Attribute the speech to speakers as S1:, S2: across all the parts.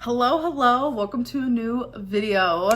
S1: Hello, welcome to a new video.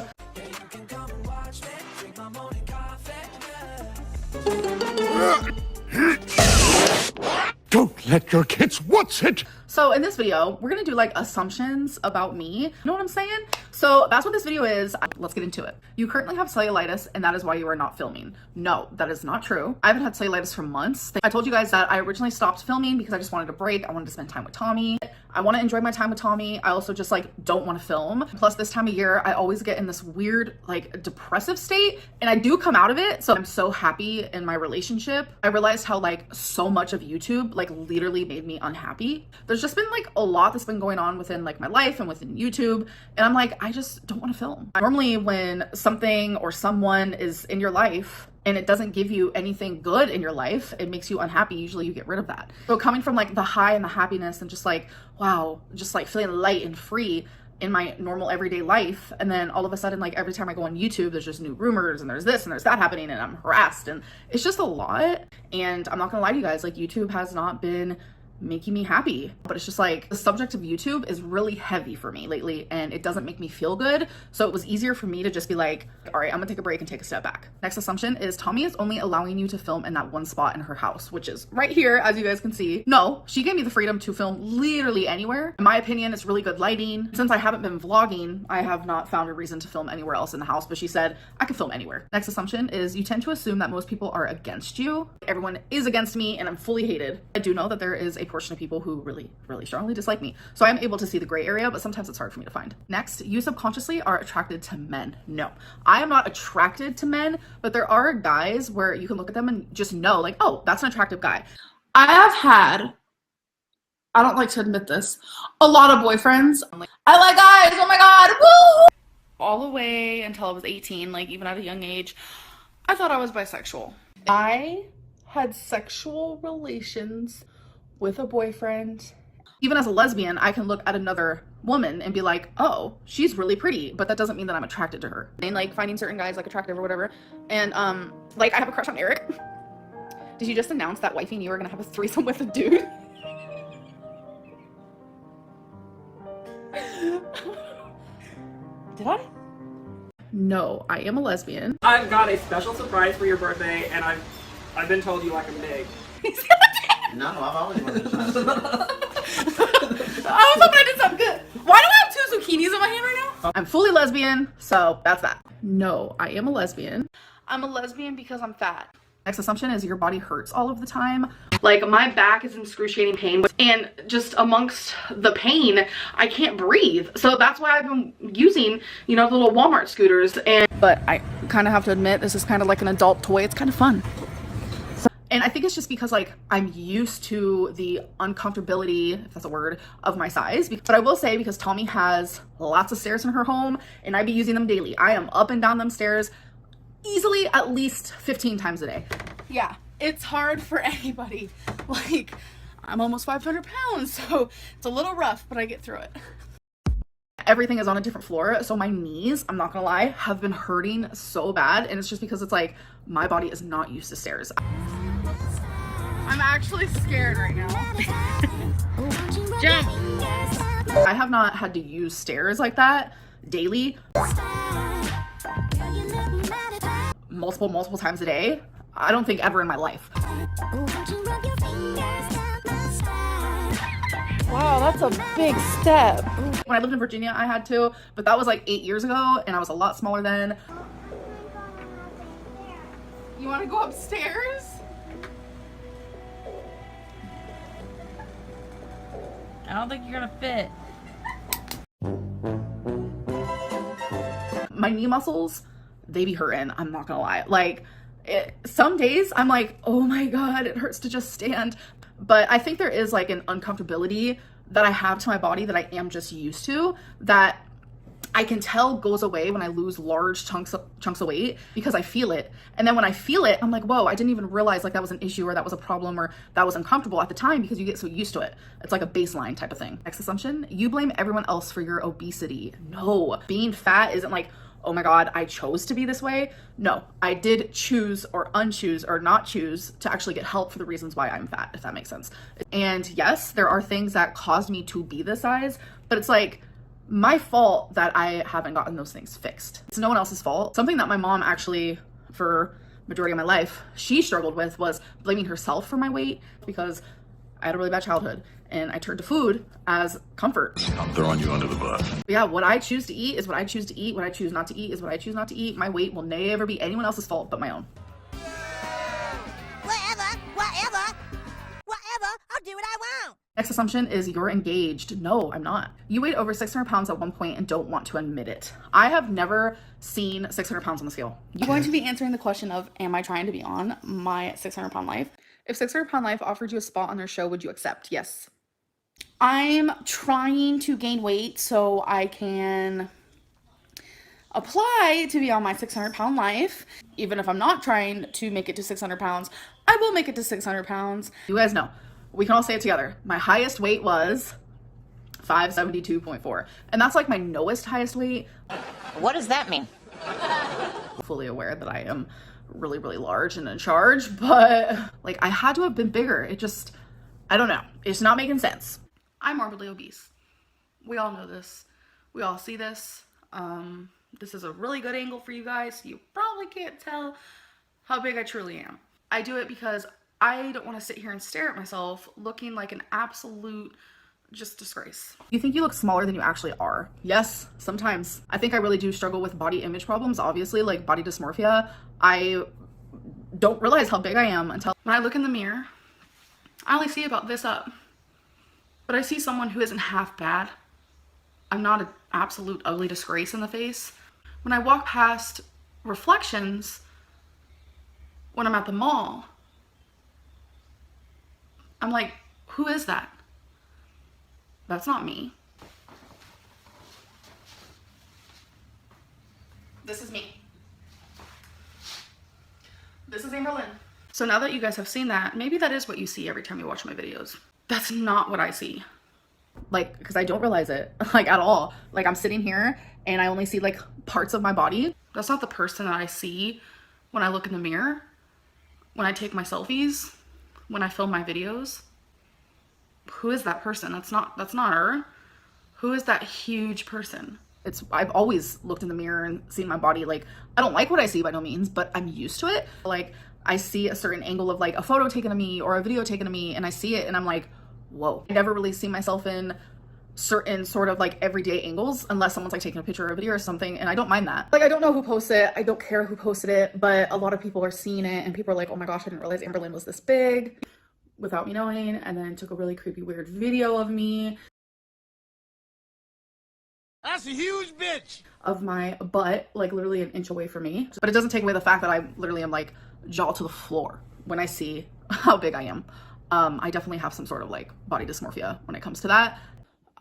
S2: Don't let your kids watch it!
S1: So in this video, we're gonna do like assumptions about me. You know what I'm saying? So that's what this video is. Let's get into it. You currently have cellulitis and that is why you are not filming. No, that is not true. I haven't had cellulitis for months. I told you guys that I originally stopped filming because I just wanted a break. I wanted to spend time with Tommy. I want to enjoy my time with Tommy. I also just like don't want to film. Plus this time of year, I always get in this weird like depressive state and I do come out of it. So I'm so happy in my relationship. I realized how like so much of YouTube like literally made me unhappy. There's just been like a lot that's been going on within like my life and within YouTube. And I'm like, I just don't want to film. Normally when something or someone is in your life and it doesn't give you anything good in your life, it makes you unhappy. Usually you get rid of that. So coming from like the high and the happiness and just like, wow, just like feeling light and free in my normal everyday life. And then all of a sudden, like every time I go on YouTube, there's just new rumors and there's this and there's that happening and I'm harassed and it's just a lot. And I'm not gonna lie to you guys, like YouTube has not been making me happy, but it's just like the subject of YouTube is really heavy for me lately and it doesn't make me feel good. So it was easier for me to just be like, all right, I'm gonna take a break and take a step back. Next assumption is Tommy is only allowing you to film in that one spot in her house, which is right here, as you guys can see. No, she gave me the freedom to film literally anywhere. In my opinion, it's really good lighting. Since I haven't been vlogging, I have not found a reason to film anywhere else in the house, but she said I could film anywhere. Next assumption is you tend to assume that most people are against you. Everyone is against me and I'm fully hated. I do know that there is a portion of people who really strongly dislike me. So I'm able to see the gray area, but sometimes it's hard for me to find. Next, you subconsciously are attracted to men. No, I am not attracted to men, but there are guys where you can look at them and just know like, oh, that's an attractive guy. I have had, I don't like to admit this, a lot of boyfriends. I'm like, I like guys, oh my God, woo! All the way until I was 18, like even at a young age, I thought I was bisexual. I had sexual relations with a boyfriend. Even as a lesbian, I can look at another woman and be like, oh, she's really pretty, but that doesn't mean that I'm attracted to her. And like finding certain guys like attractive or whatever. And like I have a crush on Eric. Did you just announce that wifey and you were gonna have a threesome with a dude? Did I? No, I am a lesbian.
S3: I've got a special surprise for your birthday, and I've been told you like them big.
S4: No, I've always wanted to try something.
S1: I was hoping I did something good. Why do I have two zucchinis in my hand right now? I'm fully lesbian, so that's that. No, I am a lesbian. I'm a lesbian because I'm fat. Next assumption is your body hurts all of the time. Like my back is in excruciating pain and just amongst the pain, I can't breathe. So that's why I've been using, you know, the little Walmart scooters. But I kind of have to admit, this is kind of like an adult toy. It's kind of fun. And I think it's just because like I'm used to the uncomfortability, if that's a word, of my size. But I will say, because Tommy has lots of stairs in her home and I be using them daily, I am up and down them stairs easily at least 15 times a day. Yeah, it's hard for anybody. Like I'm almost 500 pounds, so it's a little rough, but I get through it. Everything is on a different floor, so my knees, I'm not gonna lie, have been hurting so bad, and it's just because it's like my body is not used to stairs. I'm actually scared right now. Jump! I have not had to use stairs like that daily. Multiple times a day. I don't think ever in my life. Wow, that's a big step. When I lived in Virginia, I had to, but that was like 8 years ago and I was a lot smaller then. You want to go upstairs?
S5: I don't think you're gonna fit.
S1: My knee muscles, they be hurting. I'm not gonna lie. Like some days I'm like, oh my God, it hurts to just stand. But I think there is like an uncomfortability that I have to my body that I am just used to, that I can tell goes away when I lose large chunks of weight because I feel it. And then when I feel it, I'm like, whoa, I didn't even realize like that was an issue or that was a problem or that was uncomfortable at the time, because you get so used to it. It's like a baseline type of thing. Next assumption, you blame everyone else for your obesity. No, being fat isn't like, oh my God, I chose to be this way. No, I did choose or unchoose or not choose to actually get help for the reasons why I'm fat, if that makes sense. And yes, there are things that caused me to be this size, but it's like, my fault that I haven't gotten those things fixed. It's no one else's fault. Something that my mom actually, for majority of my life, she struggled with was blaming herself for my weight because I had a really bad childhood and I turned to food as comfort.
S2: I'm throwing you under the bus.
S1: But yeah, what I choose to eat is what I choose to eat. What I choose not to eat is what I choose not to eat. My weight will never be anyone else's fault but my own.
S6: Whatever, I'll do what I want.
S1: Next assumption is you're engaged. No, I'm not. You weighed over 600 pounds at one point and don't want to admit it. I have never seen 600 pounds on the scale. You're going to be answering the question of, am I trying to be on my 600 pound life? If 600 pound life offered you a spot on their show, would you accept? Yes. I'm trying to gain weight so I can apply to be on my 600 pound life. Even if I'm not trying to make it to 600 pounds, I will make it to 600 pounds. You guys know, we can all say it together. My highest weight was 572.4. And that's like my lowest highest weight.
S6: What does that mean?
S1: Fully aware that I am really, really large and in charge, but like I had to have been bigger. It just, I don't know. It's not making sense. I'm morbidly obese. We all know this. We all see this. This is a really good angle for you guys. You probably can't tell how big I truly am. I do it because I don't want to sit here and stare at myself looking like an absolute just disgrace. You think you look smaller than you actually are? Yes, sometimes. I think I really do struggle with body image problems, obviously, like body dysmorphia. I don't realize how big I am until when I look in the mirror. I only see about this up, but I see someone who isn't half bad. I'm not an absolute ugly disgrace in the face. When I walk past reflections when I'm at the mall, I'm like, who is that? That's not me. This is me. This is Amberlynn. So now that you guys have seen that, maybe that is what you see every time you watch my videos. That's not what I see. Like, because I don't realize it, like, at all. Like, I'm sitting here and I only see like parts of my body. That's not the person that I see when I look in the mirror, when I take my selfies, when I film my videos. Who is that person? That's not her. Who is that huge person? I've always looked in the mirror and seen my body. Like, I don't like what I see by no means, but I'm used to it. Like, I see a certain angle of like a photo taken of me or a video taken of me and I see it and I'm like, whoa. I never really see myself in certain sort of like everyday angles unless someone's like taking a picture or a video or something, and I don't mind that. Like, I don't know who posted it, I don't care who posted it, but a lot of people are seeing it and people are like, oh my gosh, I didn't realize Amberlynn was this big, without me knowing, and then took a really creepy weird video of me.
S2: That's a huge bitch.
S1: Of my butt, like literally an inch away from me. But it doesn't take away the fact that I literally am like jaw to the floor when I see how big I am. I definitely have some sort of like body dysmorphia when it comes to that.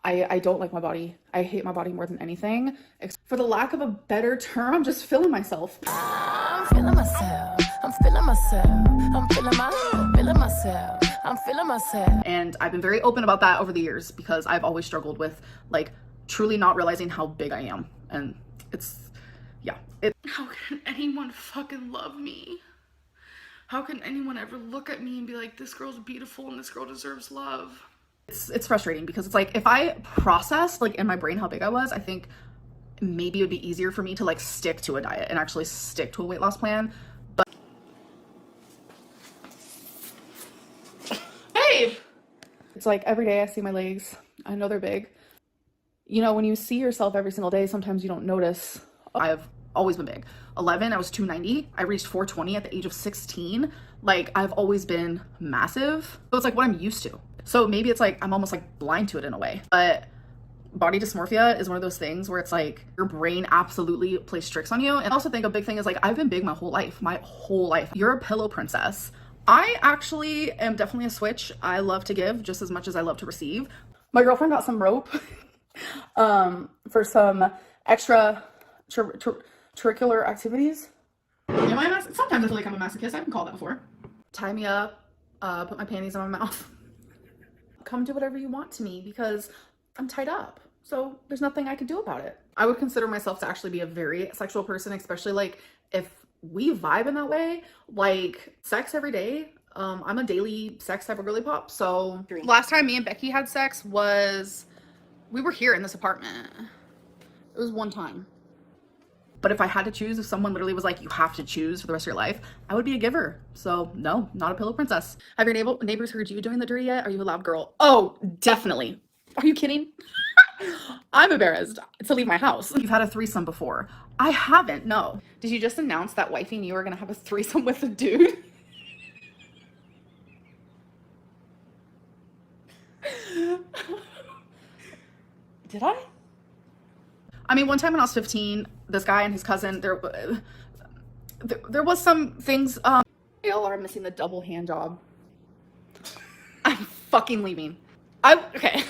S1: I don't like my body. I hate my body more than anything. For the lack of a better term, I'm just feeling myself.
S7: I'm feeling myself. I'm feeling myself. I'm feeling myself. I'm feeling myself.
S1: And I've been very open about that over the years because I've always struggled with like truly not realizing how big I am. And it's, yeah. How can anyone fucking love me? How can anyone ever look at me and be like, this girl's beautiful and this girl deserves love? It's frustrating because it's like, if I processed like in my brain how big I was, I think maybe it would be easier for me to like stick to a diet and actually stick to a weight loss plan. But babe, it's like every day I see my legs. I know they're big. You know, when you see yourself every single day, sometimes you don't notice. I've always been big. 11, I was 290. I reached 420 at the age of 16. Like, I've always been massive. So it's like what I'm used to. So maybe it's like I'm almost like blind to it in a way. But body dysmorphia is one of those things where it's like your brain absolutely plays tricks on you. And I also think a big thing is like, I've been big my whole life. You're a pillow princess. I actually am definitely a switch. I love to give just as much as I love to receive. My girlfriend got some rope for some extra curricular activities. Am I a masochist? Sometimes I feel like I'm a masochist. I've been called that before. Tie me up, put my panties in my mouth. Come do whatever you want to me because I'm tied up. So there's nothing I can do about it. I would consider myself to actually be a very sexual person, especially like if we vibe in that way, like sex every day. I'm a daily sex type of girly pop. So last time me and Becky had sex was We were here in this apartment. It was one time. But if I had to choose, if someone literally was like, you have to choose for the rest of your life, I would be a giver. So no, not a pillow princess. Have your neighbors heard you doing the dirty yet? Are you a loud girl? Oh, definitely. Are you kidding? I'm embarrassed to leave my house. You've had a threesome before. I haven't, no. Did you just announce that wifey and you were gonna have a threesome with a dude? Did I? I mean, one time when I was 15, this guy and his cousin, there was some things, y'all are missing the double hand job. I'm fucking leaving. Okay.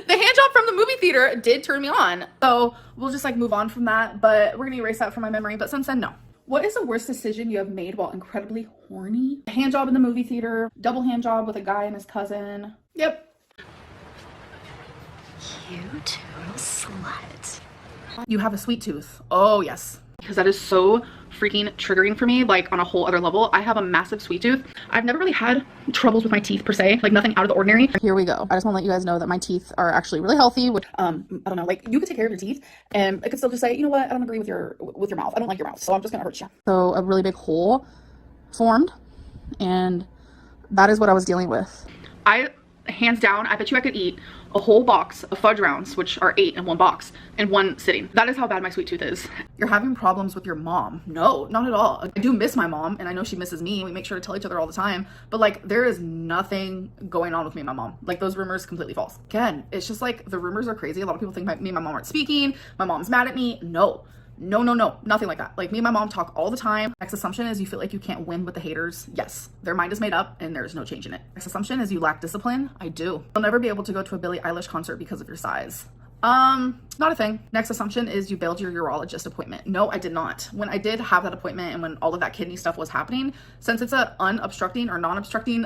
S1: The hand job from the movie theater did turn me on. So we'll just like move on from that, but we're gonna erase that from my memory. But since then, no. What is the worst decision you have made while incredibly horny? Hand job in the movie theater, double hand job with a guy and his cousin. Yep.
S6: You total slut.
S1: You have a sweet tooth. Oh yes. Because that is so freaking triggering for me, like on a whole other level. I have a massive sweet tooth. I've never really had troubles with my teeth per se, like nothing out of the ordinary. Here we go. I just want to let you guys know that my teeth are actually really healthy. Which, I don't know, like you could take care of your teeth and I could still just say, you know what, I don't agree with your mouth. I don't like your mouth, so I'm just gonna hurt you. So a really big hole formed, and that is what I was dealing with. Hands down, I bet you I could eat a whole box of fudge rounds, which are 8 in one box, in one sitting. That is how bad my sweet tooth is. You're having problems with your mom? No, not at all. I do miss my mom, and I know she misses me. We make sure to tell each other all the time, but like there is nothing going on with me and my mom. Like those rumors completely false. Again, it's just like the rumors are crazy. A lot of people think me and my mom aren't speaking. My mom's mad at me. No, nothing like that. Like me and my mom talk all the time. Next assumption is you feel like you can't win with the haters. Yes, their mind is made up and there's no change in it. Next assumption is you lack discipline. I do. You'll never be able to go to a Billie Eilish concert because of your size. Not a thing. Next assumption is you bailed your urologist appointment. No, I did not. When I did have that appointment and when all of that kidney stuff was happening, since it's a unobstructing or non-obstructing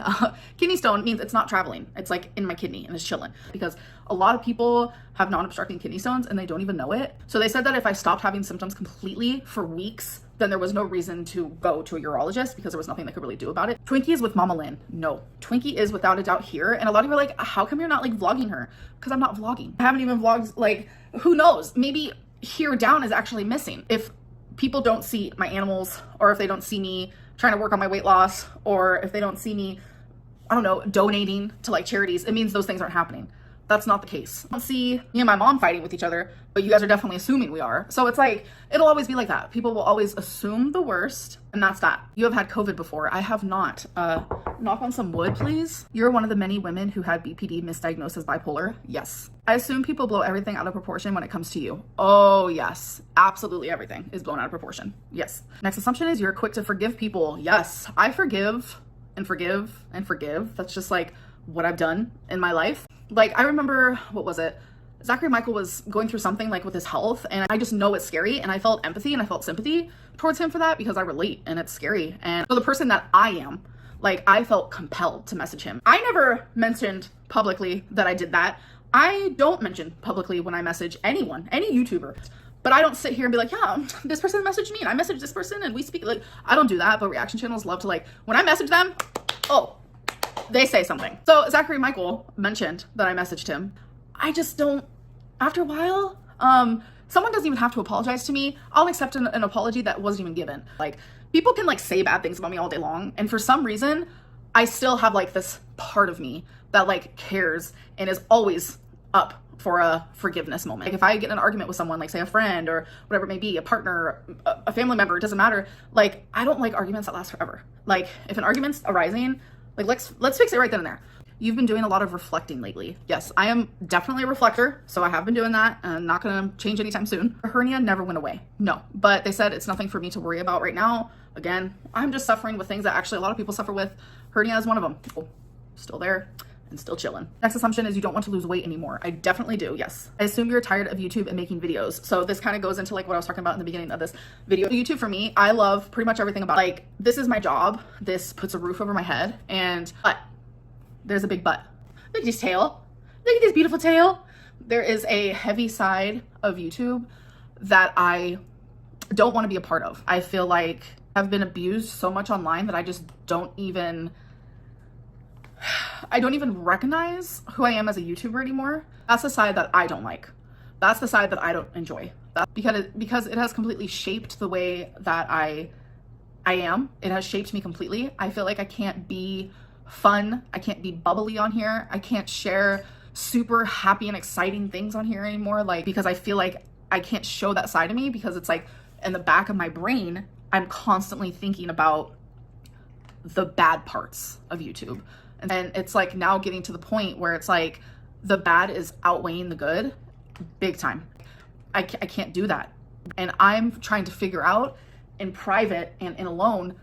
S1: kidney stone, means it's not traveling. It's like in my kidney and it's chilling, because a lot of people have non-obstructing kidney stones and they don't even know it. So they said that if I stopped having symptoms completely for weeks, then there was no reason to go to a urologist because there was nothing they could really do about it. Twinkie is with Mama Lynn. No, Twinkie is without a doubt here. And a lot of you are like, how come you're not like vlogging her? Because I'm not vlogging. I haven't even vlogged, like, who knows? Maybe here down is actually missing. If people don't see my animals, or if they don't see me trying to work on my weight loss, or if they don't see me, I don't know, donating to like charities, it means those things aren't happening. That's not the case. I don't see me and my mom fighting with each other, but you guys are definitely assuming we are. So it's like, it'll always be like that. People will always assume the worst, and that's that. You have had COVID before. I have not. Knock on some wood, please. You're one of the many women who had BPD misdiagnosed as bipolar. Yes. I assume people blow everything out of proportion when it comes to you. Oh yes, absolutely everything is blown out of proportion. Yes. Next assumption is you're quick to forgive people. Yes, I forgive and forgive and forgive. That's just like what I've done in my life. Like I remember, what was it? Zachary Michael was going through something like with his health, and I just know it's scary, and I felt empathy and I felt sympathy towards him for that because I relate and it's scary. And so the person that I am, like I felt compelled to message him. I never mentioned publicly that I did that. I don't mention publicly when I message anyone, any YouTuber. But I don't sit here and be like, yeah, this person messaged me and I messaged this person and we speak. Like, I don't do that, but reaction channels love to, like, when I message them, oh, they say something. So Zachary Michael mentioned that I messaged him. I just don't, after a while, someone doesn't even have to apologize to me. I'll accept an apology that wasn't even given. Like, people can like say bad things about me all day long, and for some reason, I still have like this part of me that like cares and is always up for a forgiveness moment. Like if I get in an argument with someone, like say a friend or whatever it may be, a partner, a family member, it doesn't matter. Like, I don't like arguments that last forever. Like if an argument's arising, like let's fix it right then and there. You've been doing a lot of reflecting lately. Yes, I am definitely a reflector, so I have been doing that, and I'm not gonna change anytime soon. Her hernia never went away. No, but they said it's nothing for me to worry about right now. Again, I'm just suffering with things that actually a lot of people suffer with. Hernia is one of them. Oh, still there and still chilling. Next assumption is you don't want to lose weight anymore. I definitely do, yes. I assume you're tired of YouTube and making videos. So this kind of goes into like what I was talking about in the beginning of this video. YouTube for me, I love pretty much everything about, like, this is my job. This puts a roof over my head, but there's a big but. Look at this tail. Look at this beautiful tail. There is a heavy side of YouTube that I don't want to be a part of. I feel like I've been abused so much online that I just don't even, I don't even recognize who I am as a YouTuber anymore. That's the side that I don't like. That's the side that I don't enjoy. That's because it has completely shaped the way that I am. It has shaped me completely. I feel like I can't be fun. I can't be bubbly on here. I can't share super happy and exciting things on here anymore, like, because I feel like I can't show that side of me, because it's like in the back of my brain, I'm constantly thinking about the bad parts of YouTube. And it's like now getting to the point where it's like the bad is outweighing the good big time. I can't do that. And I'm trying to figure out in private and in alone,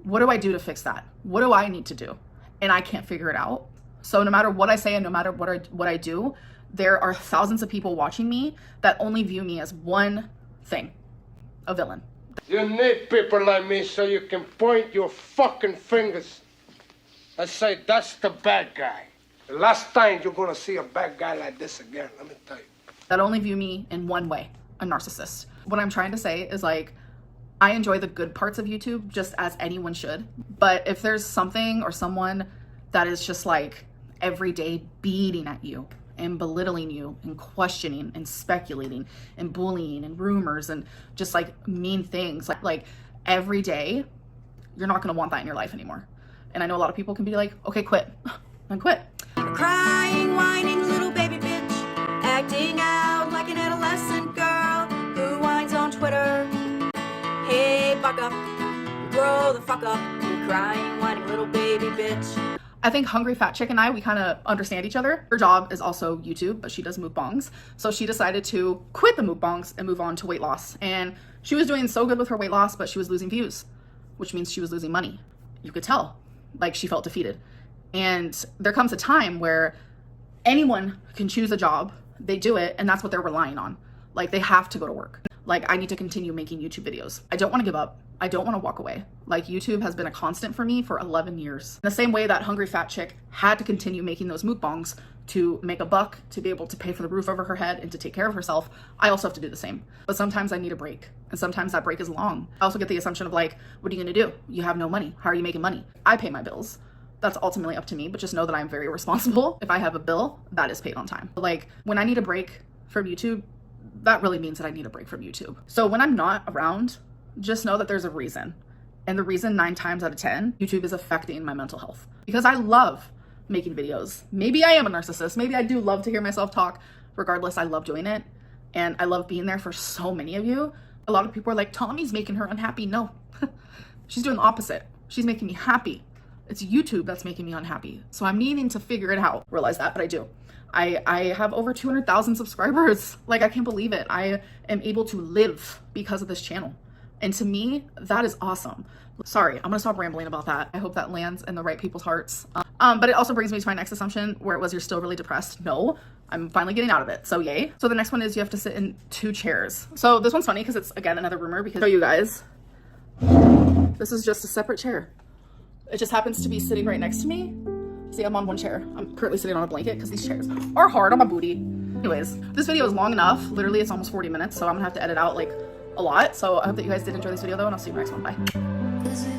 S1: what do I do to fix that? What do I need to do? And I can't figure it out. So no matter what I say and no matter what I do, there are thousands of people watching me that only view me as one thing, a villain.
S8: You need people like me so you can point your fucking fingers and say, that's the bad guy. The last time you're gonna see a bad guy like this again, let me tell you.
S1: That only view me in one way, a narcissist. What I'm trying to say is, like, I enjoy the good parts of YouTube just as anyone should. But if there's something or someone that is just like every day beating at you and belittling you and questioning and speculating and bullying and rumors and just like mean things, like every day, you're not gonna want that in your life anymore. And I know a lot of people can be like, okay, quit, then quit.
S9: Crying, whining little baby bitch, acting out like an adolescent girl who whines on Twitter. Hey, buck up, grow the fuck up, you crying, whining little baby bitch.
S1: I think Hungry Fat Chick and I, we kind of understand each other. Her job is also YouTube, but she does mukbangs. So she decided to quit the mukbangs and move on to weight loss. And she was doing so good with her weight loss, but she was losing views, which means she was losing money. You could tell, like, she felt defeated. And there comes a time where anyone can choose a job, they do it, and that's what they're relying on. Like, they have to go to work. Like, I need to continue making YouTube videos. I don't want to give up. I don't want to walk away. Like, YouTube has been a constant for me for 11 years. In the same way that Hungry Fat Chick had to continue making those mukbangs to make a buck, to be able to pay for the roof over her head and to take care of herself, I also have to do the same. But sometimes I need a break. And sometimes that break is long. I also get the assumption of, like, what are you gonna do? You have no money. How are you making money? I pay my bills. That's ultimately up to me, but just know that I'm very responsible. If I have a bill, that is paid on time. Like, when I need a break from YouTube, that really means that I need a break from YouTube. So when I'm not around, just know that there's a reason. And the reason 9 times out of 10, YouTube is affecting my mental health. Because I love making videos. Maybe I am a narcissist. Maybe I do love to hear myself talk. Regardless, I love doing it. And I love being there for so many of you. A lot of people are like, Tommy's making her unhappy. No, she's doing the opposite. She's making me happy. It's YouTube that's making me unhappy. So I'm needing to figure it out. Realize that, but I do. I have over 200,000 subscribers. Like, I can't believe it. I am able to live because of this channel. And to me, that is awesome. Sorry, I'm gonna stop rambling about that. I hope that lands in the right people's hearts. But it also brings me to my next assumption, where it was you're still really depressed. No, I'm finally getting out of it, so yay. So the next one is you have to sit in 2 chairs. So this one's funny because it's, again, another rumor, because I'll show you guys. This is just a separate chair. It just happens to be sitting right next to me. See, I'm on one chair. I'm currently sitting on a blanket because these chairs are hard on my booty. Anyways, this video is long enough. Literally, it's almost 40 minutes, so I'm gonna have to edit out like a lot. So I hope that you guys did enjoy this video though, and I'll see you in the next one. Bye.